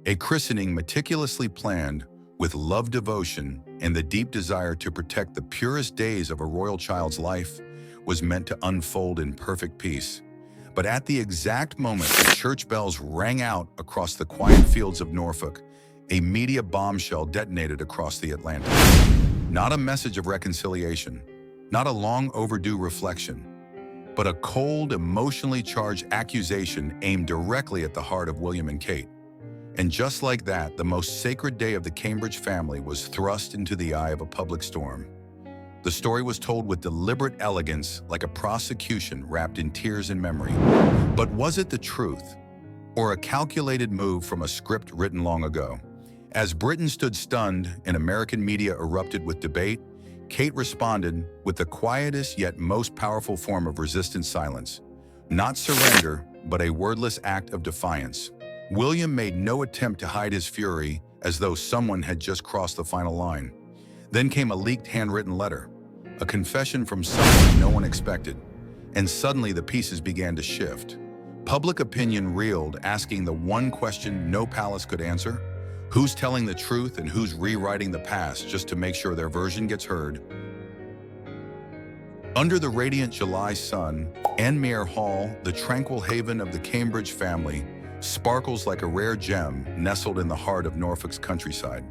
A christening meticulously planned with love, devotion, and the deep desire to protect the purest days of a royal child's life was meant to unfold in perfect peace. But at the exact moment the church bells rang out across the quiet fields of Norfolk, a media bombshell detonated across the Atlantic. Not a message of reconciliation, not a long overdue reflection, but a cold, emotionally charged accusation aimed directly at the heart of William and Kate. And just like that, the most sacred day of the Cambridge family was thrust into the eye of a public storm. The story was told with deliberate elegance, like a prosecution wrapped in tears and memory. But was it the truth, or a calculated move from a script written long ago? As Britain stood stunned and American media erupted with debate, Kate responded with the quietest yet most powerful form of resistant silence. Not surrender, but a wordless act of defiance. William made no attempt to hide his fury, as though someone had just crossed the final line. Then came a leaked handwritten letter, a confession from someone no one expected, and suddenly the pieces began to shift. Public opinion reeled, asking the one question no palace could answer: who's telling the truth and who's rewriting the past just to make sure their version gets heard? Under the radiant July sun, Anmer Hall, the tranquil haven of the Cambridge family, sparkles like a rare gem nestled in the heart of Norfolk's countryside.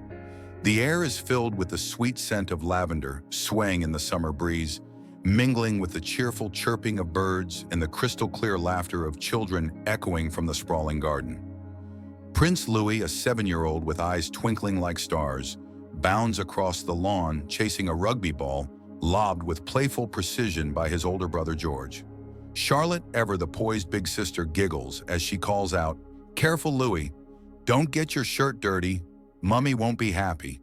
The air is filled with the sweet scent of lavender swaying in the summer breeze, mingling with the cheerful chirping of birds and the crystal-clear laughter of children echoing from the sprawling garden. Prince Louis, a 7-year-old with eyes twinkling like stars, bounds across the lawn chasing a rugby ball lobbed with playful precision by his older brother George. Charlotte, ever the poised big sister, giggles as she calls out, "Careful, Louis. Don't get your shirt dirty. Mummy won't be happy."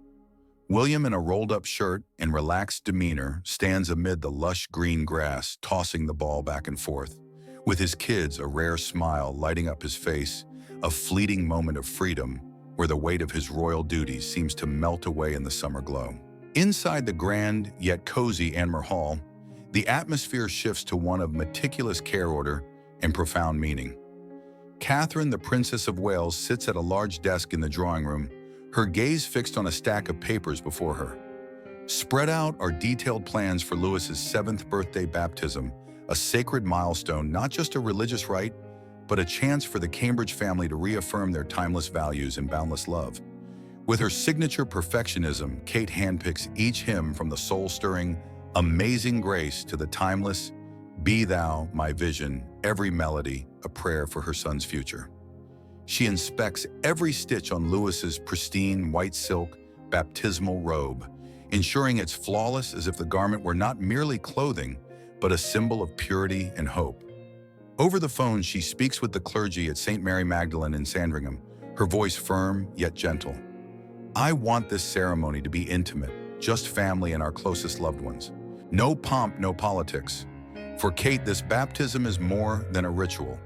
William, in a rolled-up shirt and relaxed demeanor, stands amid the lush green grass, tossing the ball back and forth. With his kids, a rare smile lighting up his face, a fleeting moment of freedom where the weight of his royal duties seems to melt away in the summer glow. Inside the grand yet cozy Anmer Hall, the atmosphere shifts to one of meticulous care, order, and profound meaning. Catherine, the Princess of Wales, sits at a large desk in the drawing room, her gaze fixed on a stack of papers before her. Spread out are detailed plans for Louis's 7th birthday baptism, a sacred milestone, not just a religious rite, but a chance for the Cambridge family to reaffirm their timeless values and boundless love. With her signature perfectionism, Kate handpicks each hymn from the soul-stirring Amazing Grace to the timeless Be Thou My Vision, every melody a prayer for her son's future. She inspects every stitch on Louis's pristine white silk baptismal robe, ensuring it's flawless as if the garment were not merely clothing, but a symbol of purity and hope. Over the phone, she speaks with the clergy at St. Mary Magdalene in Sandringham, her voice firm yet gentle. "I want this ceremony to be intimate, just family and our closest loved ones. No pomp, no politics. For Kate, this baptism is more than a ritual.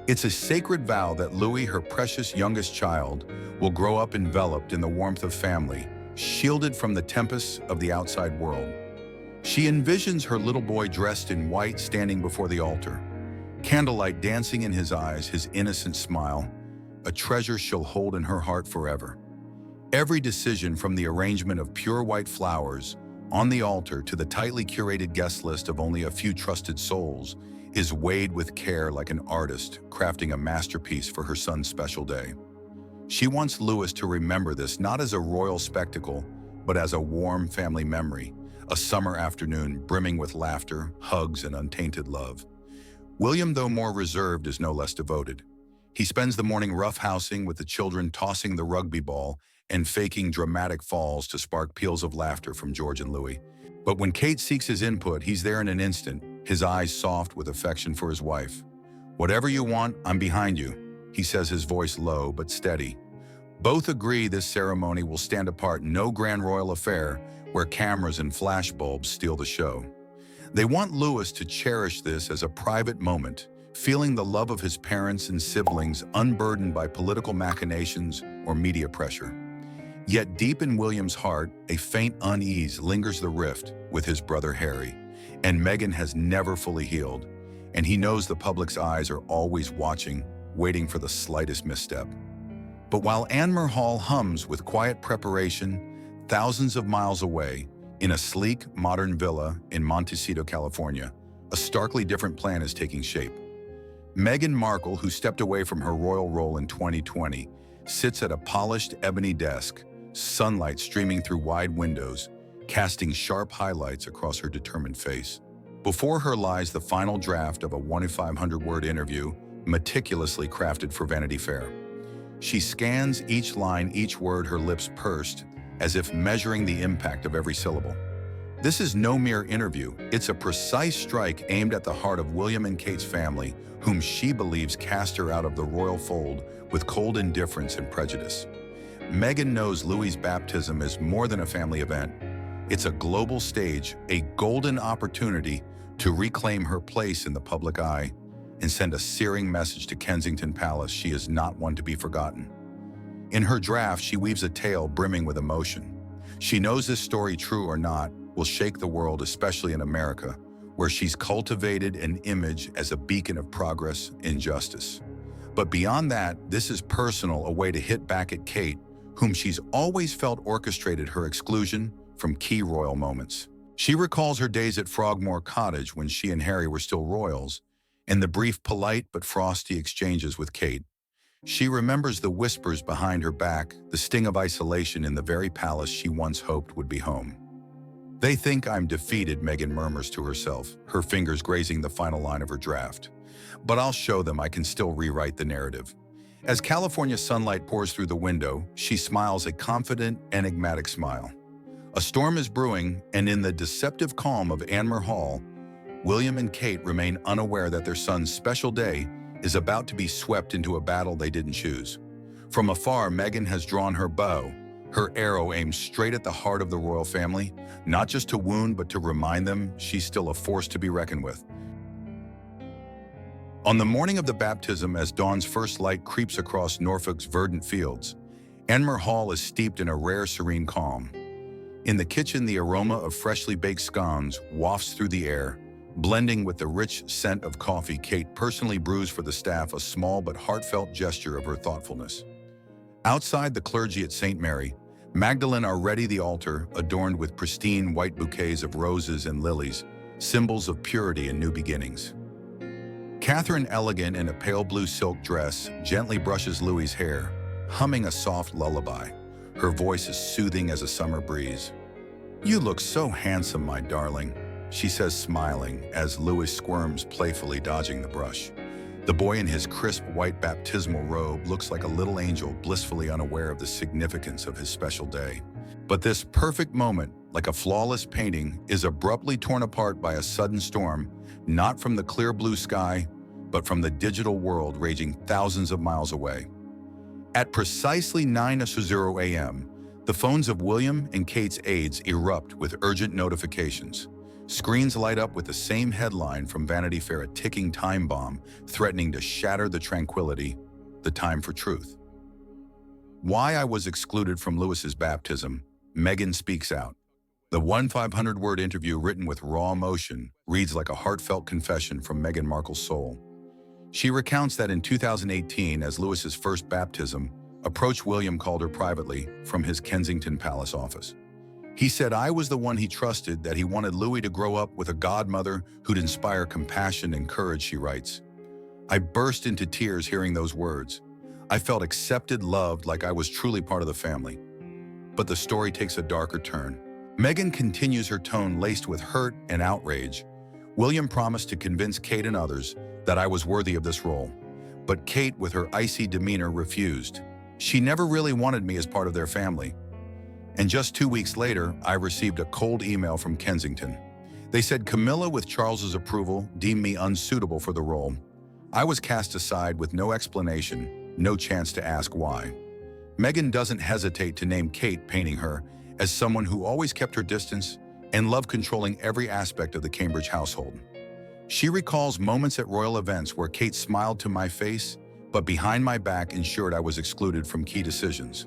It's a sacred vow that Louis, her precious youngest child, will grow up enveloped in the warmth of family, shielded from the tempests of the outside world." She envisions her little boy dressed in white standing before the altar, candlelight dancing in his eyes, his innocent smile, a treasure she'll hold in her heart forever. Every decision, from the arrangement of pure white flowers on the altar to the tightly curated guest list of only a few trusted souls, is weighed with care, like an artist crafting a masterpiece for her son's special day. She wants Louis to remember this not as a royal spectacle, but as a warm family memory, a summer afternoon brimming with laughter, hugs, and untainted love. William, though more reserved, is no less devoted. He spends the morning roughhousing with the children, tossing the rugby ball and faking dramatic falls to spark peals of laughter from George and Louis. But when Kate seeks his input, he's there in an instant, his eyes soft with affection for his wife. "Whatever you want, I'm behind you," he says, his voice low but steady. Both agree this ceremony will stand apart, no grand royal affair where cameras and flashbulbs steal the show. They want Louis to cherish this as a private moment, feeling the love of his parents and siblings unburdened by political machinations or media pressure. Yet deep in William's heart, a faint unease lingers, the rift with his brother Harry. And Meghan has never fully healed, and he knows the public's eyes are always watching, waiting for the slightest misstep. But while Anmer Hall hums with quiet preparation, thousands of miles away, in a sleek, modern villa in Montecito, California, a starkly different plan is taking shape. Meghan Markle, who stepped away from her royal role in 2020, sits at a polished ebony desk, sunlight streaming through wide windows, casting sharp highlights across her determined face. Before her lies the final draft of a 1,500-word interview, meticulously crafted for Vanity Fair. She scans each line, each word, her lips pursed, as if measuring the impact of every syllable. This is no mere interview. It's a precise strike aimed at the heart of William and Kate's family, whom she believes cast her out of the royal fold with cold indifference and prejudice. Meghan knows Louis's baptism is more than a family event. It's a global stage, a golden opportunity to reclaim her place in the public eye and send a searing message to Kensington Palace she is not one to be forgotten. In her draft, she weaves a tale brimming with emotion. She knows this story, true or not, will shake the world, especially in America, where she's cultivated an image as a beacon of progress and justice. But beyond that, this is personal, a way to hit back at Kate, whom she's always felt orchestrated her exclusion from key royal moments. She recalls her days at Frogmore Cottage when she and Harry were still royals, and the brief, polite but frosty exchanges with Kate. She remembers the whispers behind her back, the sting of isolation in the very palace she once hoped would be home. "They think I'm defeated," Meghan murmurs to herself, her fingers grazing the final line of her draft. "But I'll show them I can still rewrite the narrative." As California sunlight pours through the window, she smiles a confident, enigmatic smile. A storm is brewing, and in the deceptive calm of Anmer Hall, William and Kate remain unaware that their son's special day is about to be swept into a battle they didn't choose. From afar, Meghan has drawn her bow, her arrow aimed straight at the heart of the royal family, not just to wound, but to remind them she's still a force to be reckoned with. On the morning of the baptism, as dawn's first light creeps across Norfolk's verdant fields, Anmer Hall is steeped in a rare, serene calm. In the kitchen, the aroma of freshly baked scones wafts through the air, blending with the rich scent of coffee. Kate personally brews for the staff, a small but heartfelt gesture of her thoughtfulness. Outside the clergy at St. Mary, Magdalene are ready, the altar adorned with pristine white bouquets of roses and lilies, symbols of purity and new beginnings. Catherine, elegant in a pale blue silk dress, gently brushes Louis's hair, humming a soft lullaby. Her voice is soothing as a summer breeze. "You look so handsome, my darling," she says, smiling, as Louis squirms playfully, dodging the brush. The boy in his crisp white baptismal robe looks like a little angel, blissfully unaware of the significance of his special day. But this perfect moment, like a flawless painting, is abruptly torn apart by a sudden storm, not from the clear blue sky, but from the digital world raging thousands of miles away. At precisely 9:00 a.m., the phones of William and Kate's aides erupt with urgent notifications. Screens light up with the same headline from Vanity Fair, a ticking time bomb threatening to shatter the tranquility, the time for truth. Why I was excluded from Louis's baptism, Meghan speaks out. The 1,500-word interview, written with raw emotion, reads like a heartfelt confession from Meghan Markle's soul. She recounts that in 2018, as Louis's first baptism, approached William called her privately from his Kensington Palace office. He said I was the one he trusted, that he wanted Louis to grow up with a godmother who'd inspire compassion and courage, she writes. I burst into tears hearing those words. I felt accepted, loved, like I was truly part of the family. But the story takes a darker turn. Meghan continues, her tone laced with hurt and outrage. William promised to convince Kate and others that I was worthy of this role. But Kate, with her icy demeanor, refused. She never really wanted me as part of their family. And just 2 weeks later, I received a cold email from Kensington. They said Camilla, with Charles's approval, deemed me unsuitable for the role. I was cast aside with no explanation, no chance to ask why. Meghan doesn't hesitate to name Kate, painting her as someone who always kept her distance and loved controlling every aspect of the Cambridge household. She recalls moments at royal events where Kate smiled to my face, but behind my back ensured I was excluded from key decisions.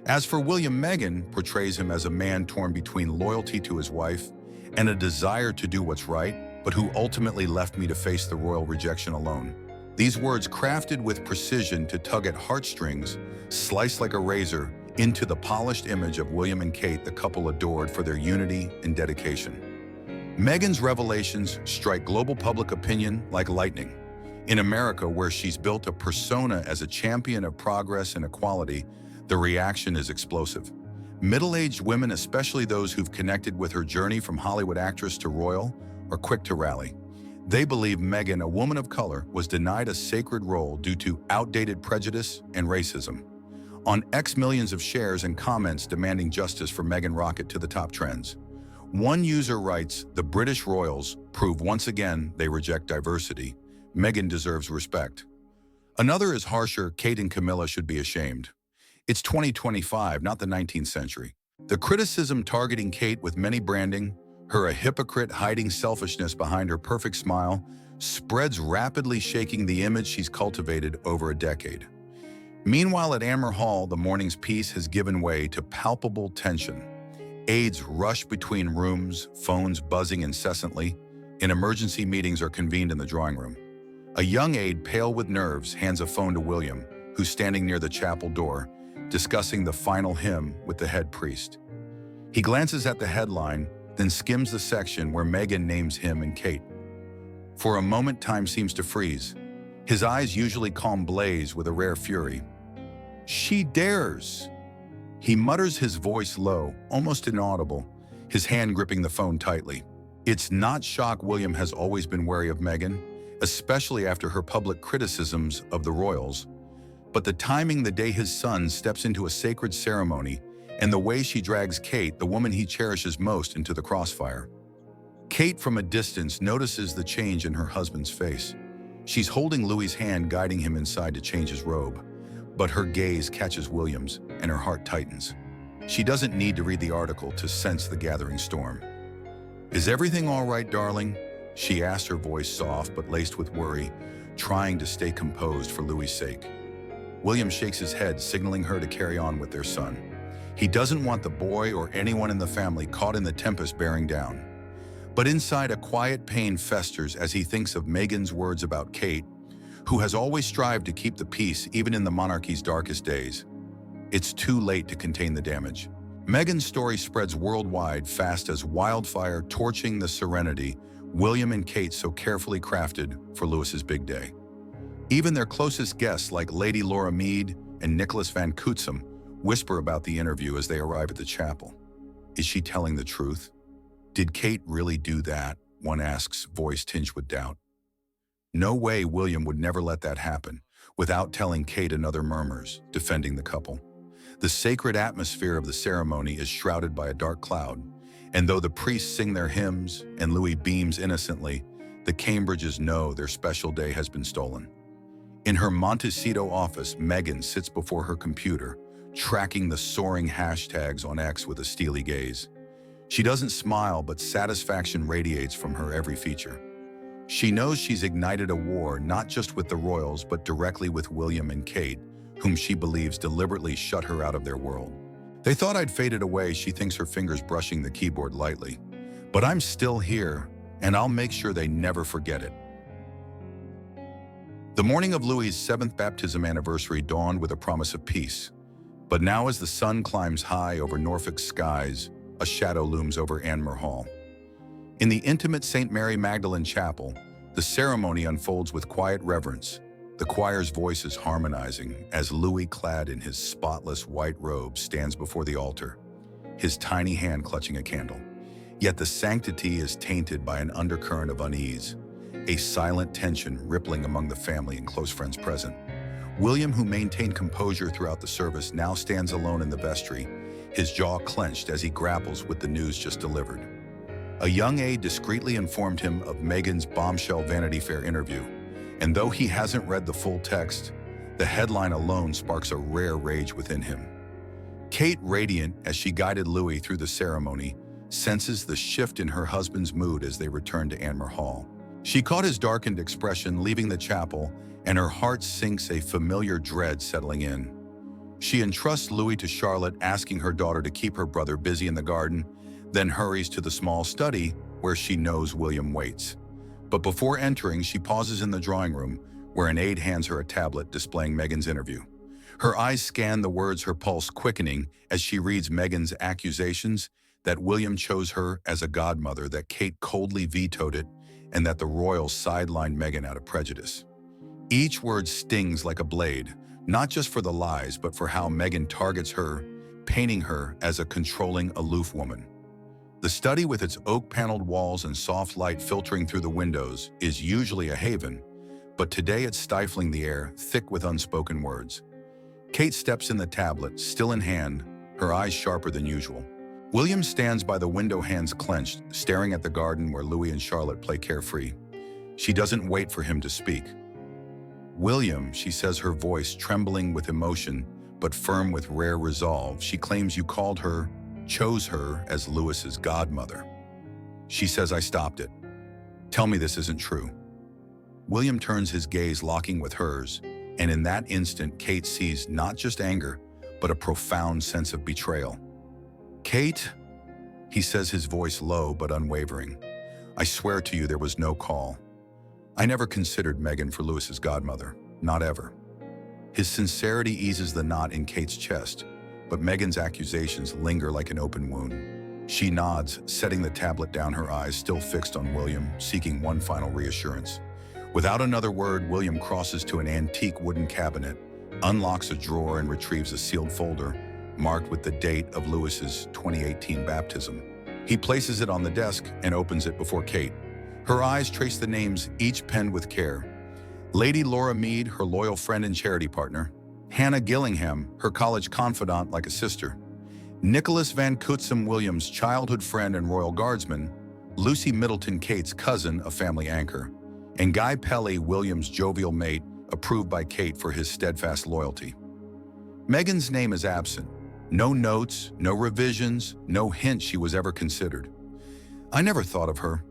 As for William, Meghan portrays him as a man torn between loyalty to his wife and a desire to do what's right, but who ultimately left me to face the royal rejection alone. These words, crafted with precision to tug at heartstrings, slice like a razor into the polished image of William and Kate, the couple adored for their unity and dedication. Meghan's revelations strike global public opinion like lightning. In America, where she's built a persona as a champion of progress and equality, the reaction is explosive. Middle-aged women, especially those who've connected with her journey from Hollywood actress to royal, are quick to rally. They believe Meghan, a woman of color, was denied a sacred role due to outdated prejudice and racism. On X, millions of shares and comments demanding justice for Meghan rocket to the top trends. One user writes, "The British royals prove once again they reject diversity. Meghan deserves respect." Another is harsher, "Kate and Camilla should be ashamed. It's 2025, not the 19th century." The criticism targeting Kate with many branding, her a hypocrite hiding selfishness behind her perfect smile, spreads rapidly, shaking the image she's cultivated over a decade. Meanwhile, at Anmer Hall, the morning's peace has given way to palpable tension. Aides rush between rooms, phones buzzing incessantly, and emergency meetings are convened in the drawing room. A young aide, pale with nerves, hands a phone to William, who's standing near the chapel door, discussing the final hymn with the head priest. He glances at the headline, then skims the section where Meghan names him and Kate. For a moment, time seems to freeze. His eyes, usually calm, blaze with a rare fury. "She dares!" He mutters, his voice low, almost inaudible, his hand gripping the phone tightly. It's not shock. William has always been wary of Meghan, especially after her public criticisms of the royals. But the timing, the day his son steps into a sacred ceremony, and the way she drags Kate, the woman he cherishes most, into the crossfire. Kate, from a distance, notices the change in her husband's face. She's holding Louis's hand, guiding him inside to change his robe. But her gaze catches William's, and her heart tightens. She doesn't need to read the article to sense the gathering storm. "Is everything all right, darling?" she asks, her voice soft but laced with worry, trying to stay composed for Louis's sake. William shakes his head, signaling her to carry on with their son. He doesn't want the boy or anyone in the family caught in the tempest bearing down. But inside, a quiet pain festers as he thinks of Meghan's words about Kate, who has always strived to keep the peace even in the monarchy's darkest days. It's too late to contain the damage. Meghan's story spreads worldwide fast as wildfire, torching the serenity William and Kate so carefully crafted for Louis's big day. Even their closest guests, like Lady Laura Mead and Nicholas Van Cootsum, whisper about the interview as they arrive at the chapel. Is she telling the truth? Did Kate really do that? One asks, voice tinged with doubt. No way, William would never let that happen without telling Kate, another murmurs, defending the couple. The sacred atmosphere of the ceremony is shrouded by a dark cloud, and though the priests sing their hymns and Louis beams innocently, the Cambridges know their special day has been stolen. In her Montecito office, Meghan sits before her computer, tracking the soaring hashtags on X with a steely gaze. She doesn't smile, but satisfaction radiates from her every feature. She knows she's ignited a war not just with the royals, but directly with William and Kate, whom she believes deliberately shut her out of their world. "They thought I'd faded away," she thinks, her fingers brushing the keyboard lightly. "But I'm still here, and I'll make sure they never forget it." The morning of Louis's 7th baptism anniversary dawned with a promise of peace. But now, as the sun climbs high over Norfolk's skies, a shadow looms over Anmer Hall. In the intimate St. Mary Magdalene Chapel, the ceremony unfolds with quiet reverence, the choir's voices harmonizing as Louis, clad in his spotless white robe, stands before the altar, his tiny hand clutching a candle. Yet the sanctity is tainted by an undercurrent of unease, a silent tension rippling among the family and close friends present. William, who maintained composure throughout the service, now stands alone in the vestry, his jaw clenched as he grapples with the news just delivered. A young aide discreetly informed him of Meghan's bombshell Vanity Fair interview, and though he hasn't read the full text, the headline alone sparks a rare rage within him. Kate, radiant as she guided Louis through the ceremony, senses the shift in her husband's mood as they return to Anmer Hall. She caught his darkened expression leaving the chapel, and her heart sinks, a familiar dread settling in. She entrusts Louis to Charlotte, asking her daughter to keep her brother busy in the garden, then hurries to the small study where she knows William waits. But before entering, she pauses in the drawing room, where an aide hands her a tablet displaying Meghan's interview. Her eyes scan the words, her pulse quickening as she reads Meghan's accusations that William chose her as a godmother, that Kate coldly vetoed it, and that the royals sidelined Meghan out of prejudice. Each word stings like a blade, not just for the lies, but for how Meghan targets her, painting her as a controlling, aloof woman. The study, with its oak-paneled walls and soft light filtering through the windows, is usually a haven, but today it's stifling the air, thick with unspoken words. Kate steps in the tablet, still in hand, her eyes sharper than usual. William stands by the window, hands clenched, staring at the garden where Louis and Charlotte play carefree. She doesn't wait for him to speak. "William," she says, her voice trembling with emotion, but firm with rare resolve. She claims you chose her as Louis's godmother. She says I stopped it. Tell me this isn't true. William turns, his gaze locking with hers, and in that instant, Kate sees not just anger, but a profound sense of betrayal. "Kate," he says, his voice low but unwavering, "I swear to you there was no call. I never considered Meghan for Louis's godmother, not ever." His sincerity eases the knot in Kate's chest, but Meghan's accusations linger like an open wound. She nods, setting the tablet down, her eyes still fixed on William, seeking one final reassurance. Without another word, William crosses to an antique wooden cabinet, unlocks a drawer, and retrieves a sealed folder marked with the date of Louis's 2018 baptism. He places it on the desk and opens it before Kate. Her eyes trace the names, each penned with care. Lady Laura Mead, her loyal friend and charity partner. Hannah Gillingham, her college confidant like a sister. Nicholas Van Cutsem, William's childhood friend and royal guardsman. Lucy Middleton, Kate's cousin, a family anchor. And Guy Pelly, William's jovial mate, approved by Kate for his steadfast loyalty. Meghan's name is absent. No notes, no revisions, no hint she was ever considered. "I never thought of her."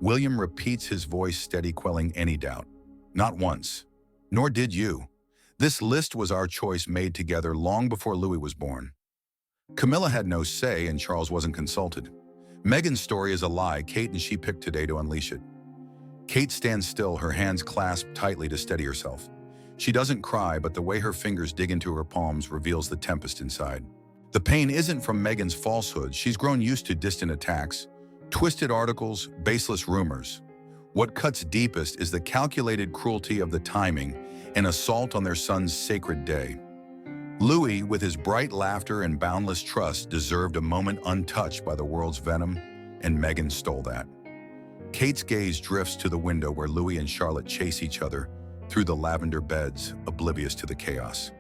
William repeats, his voice steady, quelling any doubt. "Not once. Nor did you. This list was our choice, made together long before Louis was born. Camilla had no say and Charles wasn't consulted. Meghan's story is a lie Kate and she picked today to unleash it." Kate stands still, her hands clasped tightly to steady herself. She doesn't cry, but the way her fingers dig into her palms reveals the tempest inside. The pain isn't from Meghan's falsehood. She's grown used to distant attacks, twisted articles, baseless rumors. What cuts deepest is the calculated cruelty of the timing, an assault on their son's sacred day. Louis, with his bright laughter and boundless trust, deserved a moment untouched by the world's venom, and Meghan stole that. Kate's gaze drifts to the window where Louis and Charlotte chase each other through the lavender beds, oblivious to the chaos.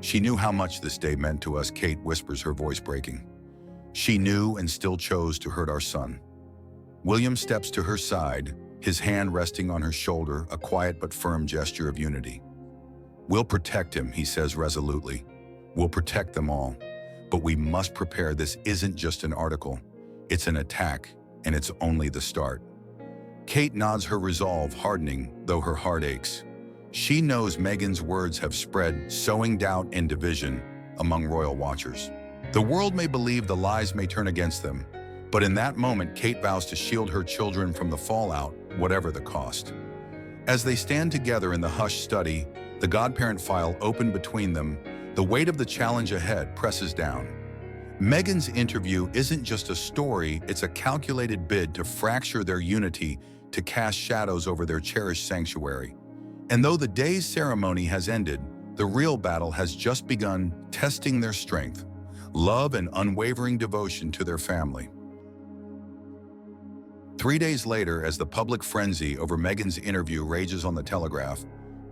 "She knew how much this day meant to us," Kate whispers, her voice breaking. "She knew and still chose to hurt our son." William steps to her side, his hand resting on her shoulder, a quiet but firm gesture of unity. "We'll protect him," he says resolutely. "We'll protect them all. But we must prepare. This isn't just an article. It's an attack, and it's only the start." Kate nods, her resolve hardening, though her heart aches. She knows Meghan's words have spread, sowing doubt and division among royal watchers. The world may believe, the lies may turn against them, but in that moment, Kate vows to shield her children from the fallout, whatever the cost. As they stand together in the hushed study, the godparent file open between them, the weight of the challenge ahead presses down. Meghan's interview isn't just a story, it's a calculated bid to fracture their unity, to cast shadows over their cherished sanctuary. And though the day's ceremony has ended, the real battle has just begun, testing their strength, love, and unwavering devotion to their family. 3 days later, as the public frenzy over Meghan's interview rages on, the Telegraph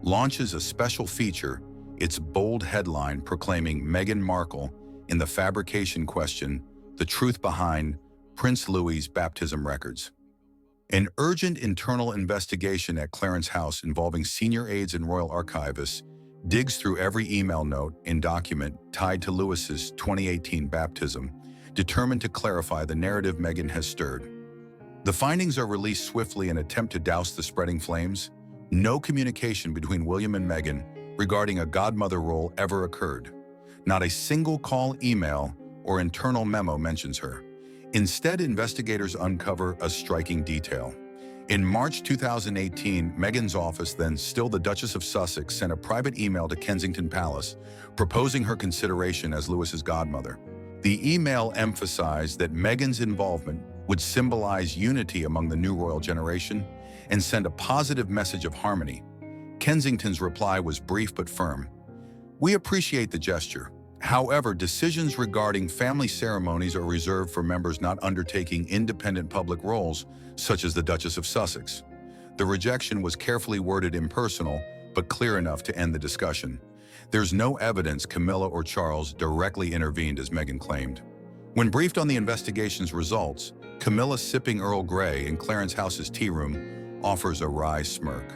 launches a special feature, its bold headline proclaiming Meghan Markle in the fabrication question, the truth behind Prince Louis's baptism records. An urgent internal investigation at Clarence House involving senior aides and royal archivists digs through every email note and document tied to Louis's 2018 baptism, determined to clarify the narrative Meghan has stirred. The findings are released swiftly in an attempt to douse the spreading flames. No communication between William and Meghan regarding a godmother role ever occurred. Not a single call, email, or internal memo mentions her. Instead, investigators uncover a striking detail. In March 2018, Meghan's office, then still the Duchess of Sussex, sent a private email to Kensington Palace, proposing her consideration as Louis's godmother. The email emphasized that Meghan's involvement would symbolize unity among the new royal generation and send a positive message of harmony. Kensington's reply was brief but firm. "We appreciate the gesture. However, decisions regarding family ceremonies are reserved for members not undertaking independent public roles, such as the Duchess of Sussex." The rejection was carefully worded, impersonal, but clear enough to end the discussion. There's no evidence Camilla or Charles directly intervened, as Meghan claimed. When briefed on the investigation's results, Camilla, sipping Earl Grey in Clarence House's tea room, offers a wry smirk.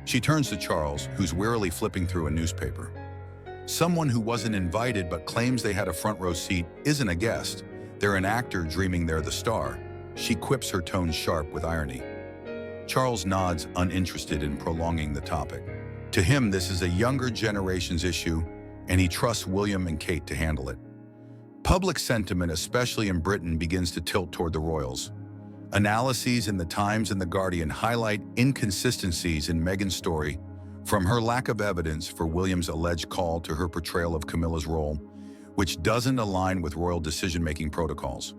She turns to Charles, who's wearily flipping through a newspaper. Someone who wasn't invited but claims they had a front row seat isn't a guest. They're an actor dreaming they're the star. She quips, her tone sharp with irony. Charles nods, uninterested in prolonging the topic. To him, this is a younger generation's issue, and he trusts William and Kate to handle it. Public sentiment, especially in Britain, begins to tilt toward the royals. Analyses in The Times and The Guardian highlight inconsistencies in Meghan's story, from her lack of evidence for William's alleged call to her portrayal of Camilla's role, which doesn't align with royal decision-making protocols.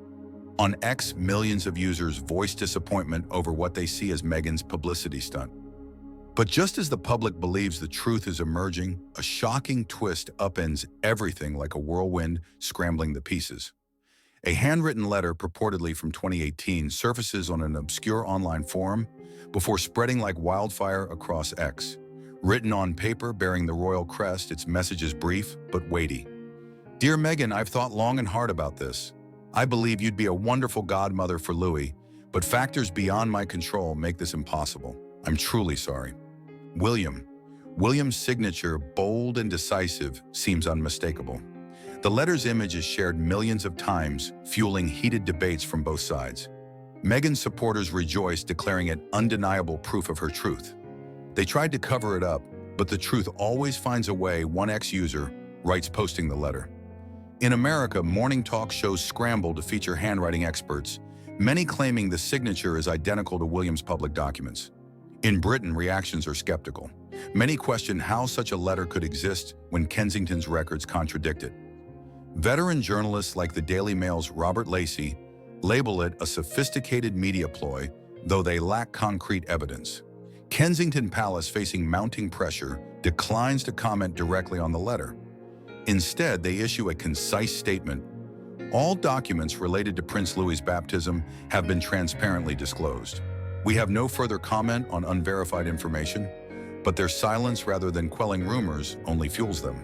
On X, millions of users voice disappointment over what they see as Meghan's publicity stunt. But just as the public believes the truth is emerging, a shocking twist upends everything like a whirlwind, scrambling the pieces. A handwritten letter, purportedly from 2018, surfaces on an obscure online forum before spreading like wildfire across X. Written on paper bearing the royal crest, its message is brief but weighty. "Dear Meghan, I've thought long and hard about this. I believe you'd be a wonderful godmother for Louis, but factors beyond my control make this impossible. I'm truly sorry. William." William's signature, bold and decisive, seems unmistakable. The letter's image is shared millions of times, fueling heated debates from both sides. Meghan's supporters rejoice, declaring it undeniable proof of her truth. They tried to cover it up, but the truth always finds a way, one ex-user writes posting the letter. In America, morning talk shows scramble to feature handwriting experts, many claiming the signature is identical to William's public documents. In Britain, reactions are skeptical. Many question how such a letter could exist when Kensington's records contradict it. Veteran journalists like the Daily Mail's Robert Lacey label it a sophisticated media ploy, though they lack concrete evidence. Kensington Palace, facing mounting pressure, declines to comment directly on the letter. Instead, they issue a concise statement. "All documents related to Prince Louis's baptism have been transparently disclosed. We have no further comment on unverified information," but their silence, rather than quelling rumors, only fuels them.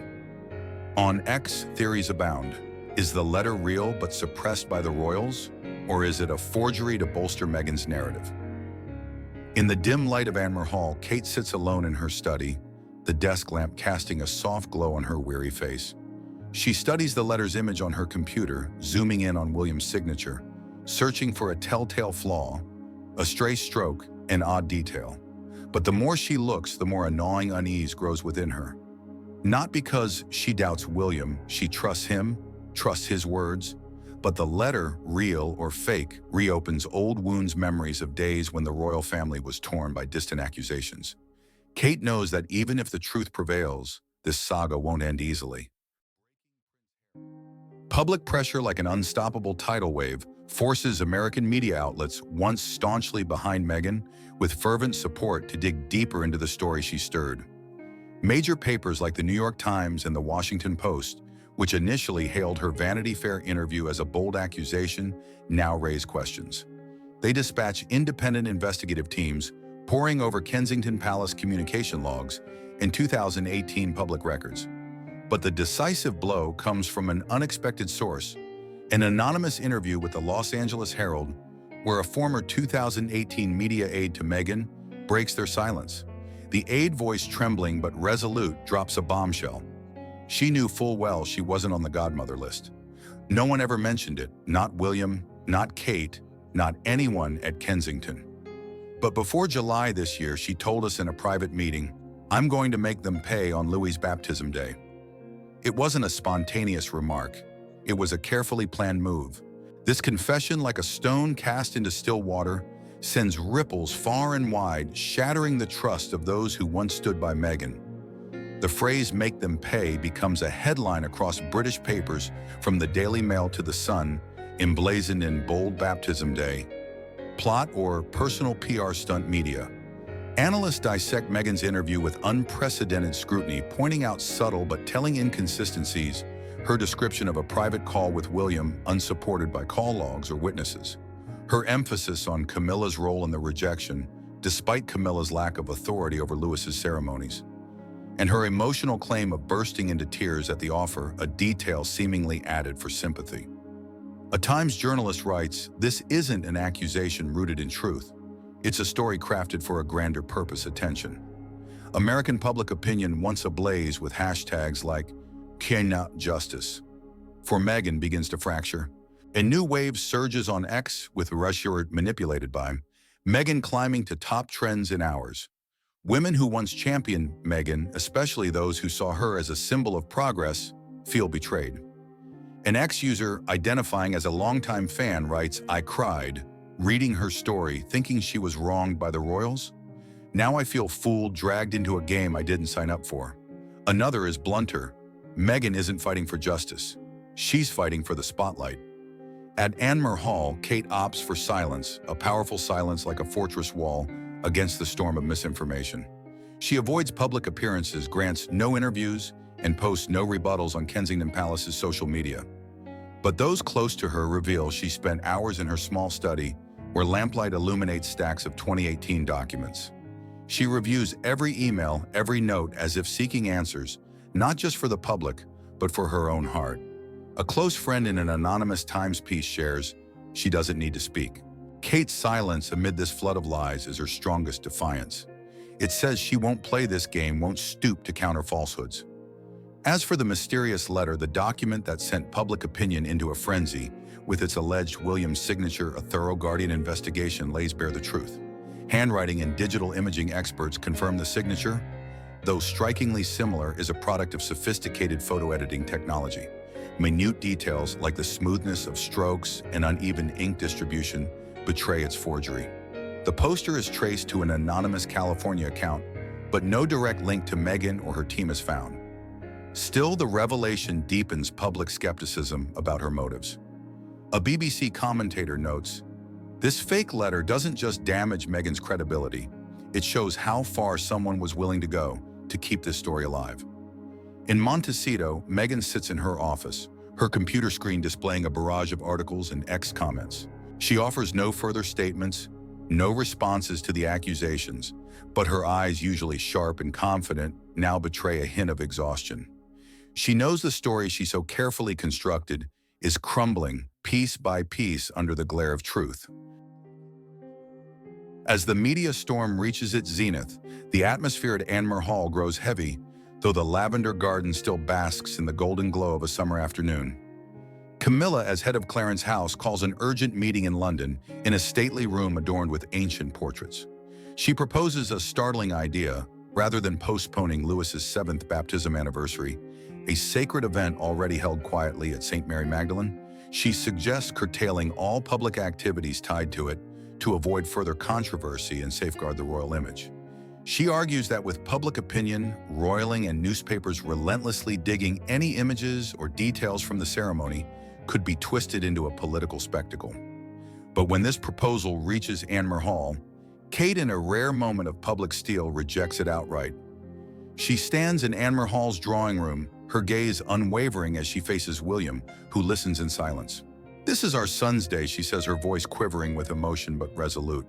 On X, theories abound. Is the letter real but suppressed by the royals? Or is it a forgery to bolster Meghan's narrative? In the dim light of Anmer Hall, Kate sits alone in her study, the desk lamp casting a soft glow on her weary face. She studies the letter's image on her computer, zooming in on William's signature, searching for a telltale flaw, a stray stroke, an odd detail. But the more she looks, the more a gnawing unease grows within her. Not because she doubts William, she trusts him, trusts his words, but the letter, real or fake, reopens old wounds, memories of days when the royal family was torn by distant accusations. Kate knows that even if the truth prevails, this saga won't end easily. Public pressure, like an unstoppable tidal wave, forces American media outlets, once staunchly behind Meghan, with fervent support, to dig deeper into the story she stirred. Major papers like the New York Times and the Washington Post, which initially hailed her Vanity Fair interview as a bold accusation, now raise questions. They dispatch independent investigative teams, poring over Kensington Palace communication logs and 2018 public records. But the decisive blow comes from an unexpected source, an anonymous interview with the Los Angeles Herald, where a former 2018 media aide to Meghan breaks their silence. The aide, voice trembling but resolute, drops a bombshell. She knew full well she wasn't on the godmother list. No one ever mentioned it, not William, not Kate, not anyone at Kensington. But before July this year, she told us in a private meeting, "I'm going to make them pay on Louis's baptism day." It wasn't a spontaneous remark. It was a carefully planned move. This confession, like a stone cast into still water, sends ripples far and wide, shattering the trust of those who once stood by Meghan. The phrase "make them pay" becomes a headline across British papers, from the Daily Mail to the Sun, emblazoned in bold baptism day. Plot or personal PR stunt media? Analysts dissect Meghan's interview with unprecedented scrutiny, pointing out subtle but telling inconsistencies. Her description of a private call with William, unsupported by call logs or witnesses. Her emphasis on Camilla's role in the rejection, despite Camilla's lack of authority over Louis's ceremonies. And her emotional claim of bursting into tears at the offer, a detail seemingly added for sympathy. A Times journalist writes, "This isn't an accusation rooted in truth. It's a story crafted for a grander purpose: attention." American public opinion, once ablaze with hashtags like "cannot justice for Meghan," begins to fracture. A new wave surges on X, with Russia manipulated by Meghan climbing to top trends in hours. Women who once championed Meghan, especially those who saw her as a symbol of progress, feel betrayed. An X user identifying as a longtime fan writes, "I cried, reading her story, thinking she was wronged by the royals. Now I feel fooled, dragged into a game I didn't sign up for." Another is blunter. "Meghan isn't fighting for justice. She's fighting for the spotlight." At Anmer Hall, Kate opts for silence, a powerful silence like a fortress wall against the storm of misinformation. She avoids public appearances, grants no interviews, and posts no rebuttals on Kensington Palace's social media. But those close to her reveal she spent hours in her small study, where lamplight illuminates stacks of 2018 documents. She reviews every email, every note, as if seeking answers, not just for the public, but for her own heart. A close friend in an anonymous Times piece shares, "She doesn't need to speak." Kate's silence amid this flood of lies is her strongest defiance. It says she won't play this game, won't stoop to counter falsehoods. As for the mysterious letter, the document that sent public opinion into a frenzy, with its alleged William signature, a thorough Guardian investigation lays bare the truth. Handwriting and digital imaging experts confirm the signature, though strikingly similar, is a product of sophisticated photo editing technology. Minute details like the smoothness of strokes and uneven ink distribution betray its forgery. The poster is traced to an anonymous California account, but no direct link to Meghan or her team is found. Still, the revelation deepens public skepticism about her motives. A BBC commentator notes, "This fake letter doesn't just damage Meghan's credibility, it shows how far someone was willing to go to keep this story alive." In Montecito, Meghan sits in her office, her computer screen displaying a barrage of articles and X comments. She offers no further statements, no responses to the accusations, but her eyes, usually sharp and confident, now betray a hint of exhaustion. She knows the story she so carefully constructed is crumbling piece by piece under the glare of truth. As the media storm reaches its zenith, the atmosphere at Anmer Hall grows heavy, though the lavender garden still basks in the golden glow of a summer afternoon. Camilla, as head of Clarence House, calls an urgent meeting in London in a stately room adorned with ancient portraits. She proposes a startling idea. Rather than postponing Louis's 7th baptism anniversary, a sacred event already held quietly at St. Mary Magdalene, she suggests curtailing all public activities tied to it to avoid further controversy and safeguard the royal image. She argues that with public opinion roiling and newspapers relentlessly digging, any images or details from the ceremony could be twisted into a political spectacle. But when this proposal reaches Anmer Hall, Kate, in a rare moment of public steel, rejects it outright. She stands in Anmer Hall's drawing room, her gaze unwavering as she faces William, who listens in silence. "This is our son's day," she says, her voice quivering with emotion but resolute.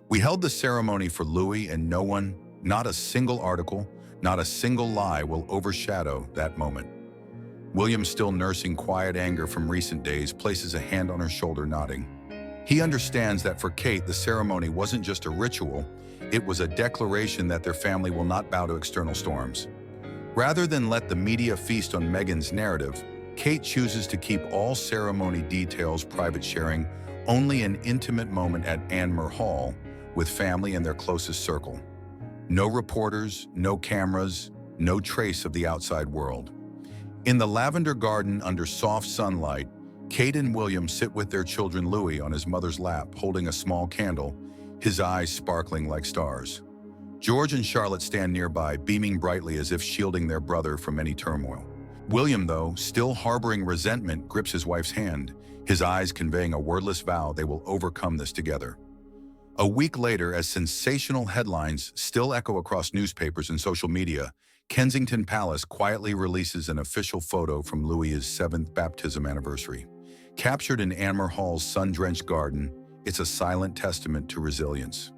"We held the ceremony for Louis, and no one, not a single article, not a single lie will overshadow that moment." William, still nursing quiet anger from recent days, places a hand on her shoulder, nodding. He understands that for Kate, the ceremony wasn't just a ritual, it was a declaration that their family will not bow to external storms. Rather than let the media feast on Meghan's narrative, Kate chooses to keep all ceremony details private, sharing only an intimate moment at Anmer Hall with family and their closest circle. No reporters, no cameras, no trace of the outside world. In the lavender garden under soft sunlight, Kate and William sit with their children, Louis on his mother's lap, holding a small candle, his eyes sparkling like stars. George and Charlotte stand nearby, beaming brightly as if shielding their brother from any turmoil. William, though, still harboring resentment, grips his wife's hand, his eyes conveying a wordless vow they will overcome this together. A week later, as sensational headlines still echo across newspapers and social media, Kensington Palace quietly releases an official photo from Louis's 7th baptism anniversary. Captured in Anmer Hall's sun-drenched garden, it's a silent testament to resilience.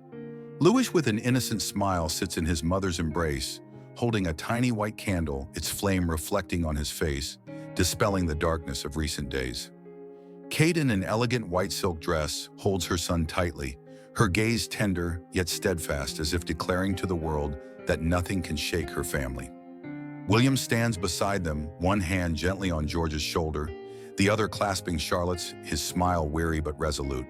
Louis, with an innocent smile, sits in his mother's embrace, holding a tiny white candle, its flame reflecting on his face, dispelling the darkness of recent days. Kate, in an elegant white silk dress, holds her son tightly, her gaze tender yet steadfast, as if declaring to the world that nothing can shake her family. William stands beside them, one hand gently on George's shoulder, the other clasping Charlotte's, his smile weary but resolute.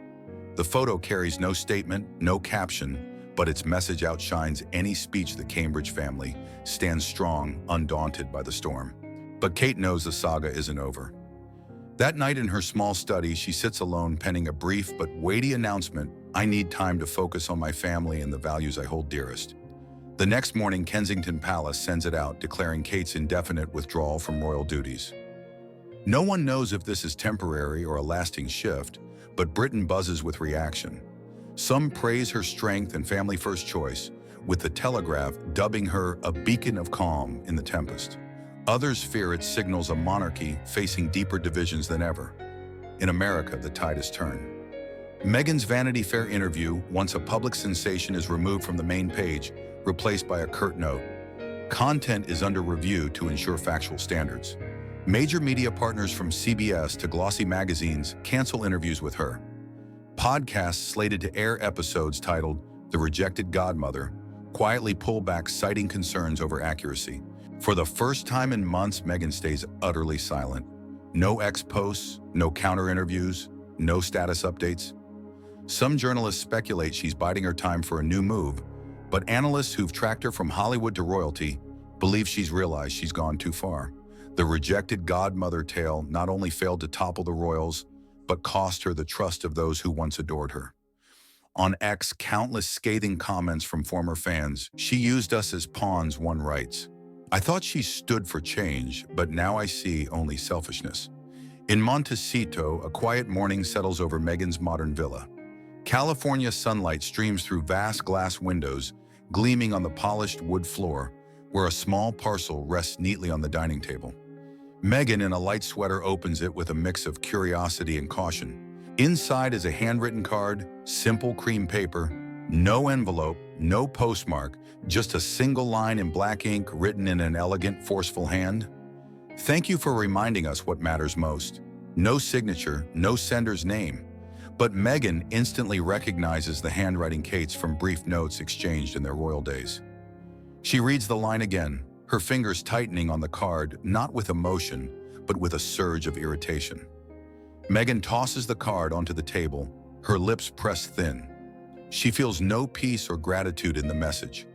The photo carries no statement, no caption, but its message outshines any speech. The Cambridge family stands strong, undaunted by the storm. But Kate knows the saga isn't over. That night in her small study, she sits alone, penning a brief but weighty announcement: "I need time to focus on my family and the values I hold dearest." The next morning, Kensington Palace sends it out, declaring Kate's indefinite withdrawal from royal duties. No one knows if this is temporary or a lasting shift, but Britain buzzes with reaction. Some praise her strength and family-first choice, with the Telegraph dubbing her a beacon of calm in the tempest. Others fear it signals a monarchy facing deeper divisions than ever. In America, the tide has turned. Meghan's Vanity Fair interview, once a public sensation, is removed from the main page, replaced by a curt note. Content is under review to ensure factual standards. Major media partners from CBS to glossy magazines cancel interviews with her. Podcasts slated to air episodes titled "The Rejected Godmother" quietly pull back, citing concerns over accuracy. For the first time in months, Meghan stays utterly silent. No X posts, no counter interviews, no status updates. Some journalists speculate she's biding her time for a new move, but analysts who've tracked her from Hollywood to royalty believe she's realized she's gone too far. The rejected godmother tale not only failed to topple the royals, but cost her the trust of those who once adored her. On X, countless scathing comments from former fans: "She used us as pawns," one writes. "I thought she stood for change, but now I see only selfishness." In Montecito, a quiet morning settles over Meghan's modern villa. California sunlight streams through vast glass windows, gleaming on the polished wood floor, where a small parcel rests neatly on the dining table. Meghan, in a light sweater, opens it with a mix of curiosity and caution. Inside is a handwritten card, simple cream paper, no envelope, no postmark, just a single line in black ink written in an elegant, forceful hand. "Thank you for reminding us what matters most." No signature, no sender's name. But Meghan instantly recognizes the handwriting Kate's from brief notes exchanged in their royal days. She reads the line again, her fingers tightening on the card, not with emotion, but with a surge of irritation. Meghan tosses the card onto the table, her lips pressed thin. She feels no peace or gratitude in the message.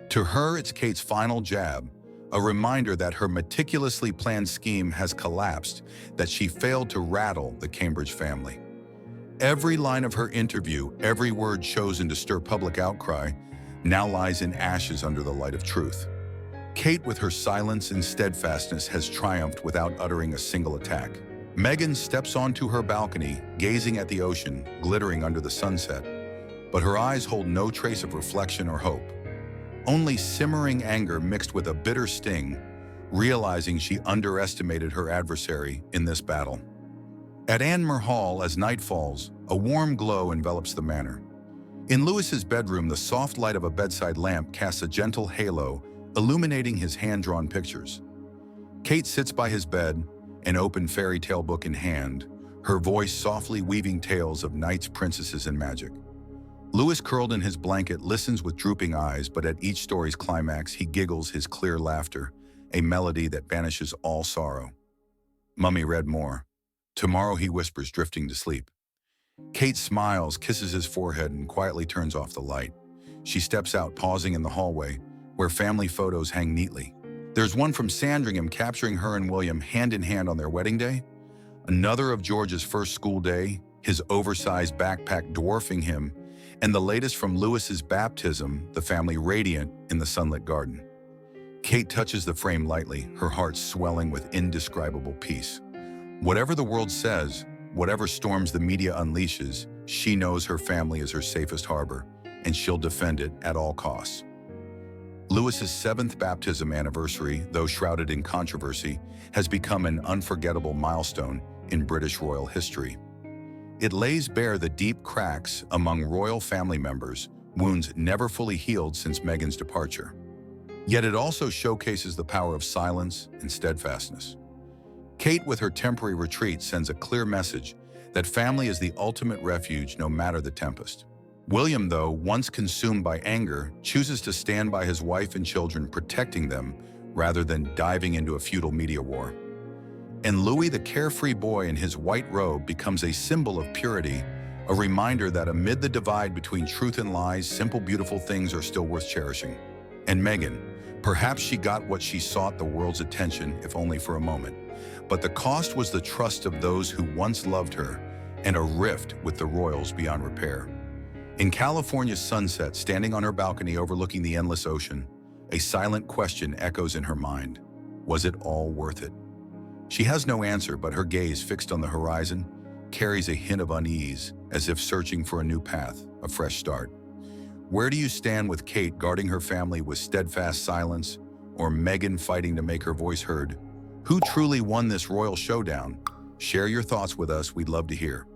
To her, it's Kate's final jab, a reminder that her meticulously planned scheme has collapsed, that she failed to rattle the Cambridge family. Every line of her interview, every word chosen to stir public outcry, now lies in ashes under the light of truth. Kate, with her silence and steadfastness, has triumphed without uttering a single attack. Meghan steps onto her balcony, gazing at the ocean, glittering under the sunset. But her eyes hold no trace of reflection or hope. Only simmering anger mixed with a bitter sting, realizing she underestimated her adversary in this battle. At Anmer Hall, as night falls, a warm glow envelops the manor. In Louis's bedroom, the soft light of a bedside lamp casts a gentle halo, illuminating his hand-drawn pictures. Kate sits by his bed, an open fairy tale book in hand, her voice softly weaving tales of knights, princesses, and magic. Louis, curled in his blanket, listens with drooping eyes, but at each story's climax, he giggles his clear laughter, a melody that banishes all sorrow. "Mummy read more. Tomorrow," he whispers, drifting to sleep. Kate smiles, kisses his forehead, and quietly turns off the light. She steps out, pausing in the hallway, where family photos hang neatly. There's one from Sandringham capturing her and William hand in hand on their wedding day, another of George's first school day, his oversized backpack dwarfing him, And the latest from Louis's baptism, the family radiant in the sunlit garden. Kate touches the frame lightly, her heart swelling with indescribable peace. Whatever the world says, whatever storms the media unleashes, she knows her family is her safest harbor, and she'll defend it at all costs. Louis's 7th baptism anniversary, though shrouded in controversy, has become an unforgettable milestone in British royal history. It lays bare the deep cracks among royal family members, wounds never fully healed since Meghan's departure. Yet it also showcases the power of silence and steadfastness. Kate, with her temporary retreat, sends a clear message that family is the ultimate refuge no matter the tempest. William, though, once consumed by anger, chooses to stand by his wife and children, protecting them rather than diving into a futile media war. And Louis, the carefree boy in his white robe, becomes a symbol of purity, a reminder that amid the divide between truth and lies, simple, beautiful things are still worth cherishing. And Meghan, perhaps she got what she sought, the world's attention, if only for a moment. But the cost was the trust of those who once loved her and a rift with the royals beyond repair. In California's sunset, standing on her balcony overlooking the endless ocean, a silent question echoes in her mind. Was it all worth it? She has no answer, but her gaze, fixed on the horizon, carries a hint of unease, as if searching for a new path, a fresh start. Where do you stand with Kate guarding her family with steadfast silence, or Meghan fighting to make her voice heard? Who truly won this royal showdown? Share your thoughts with us, we'd love to hear.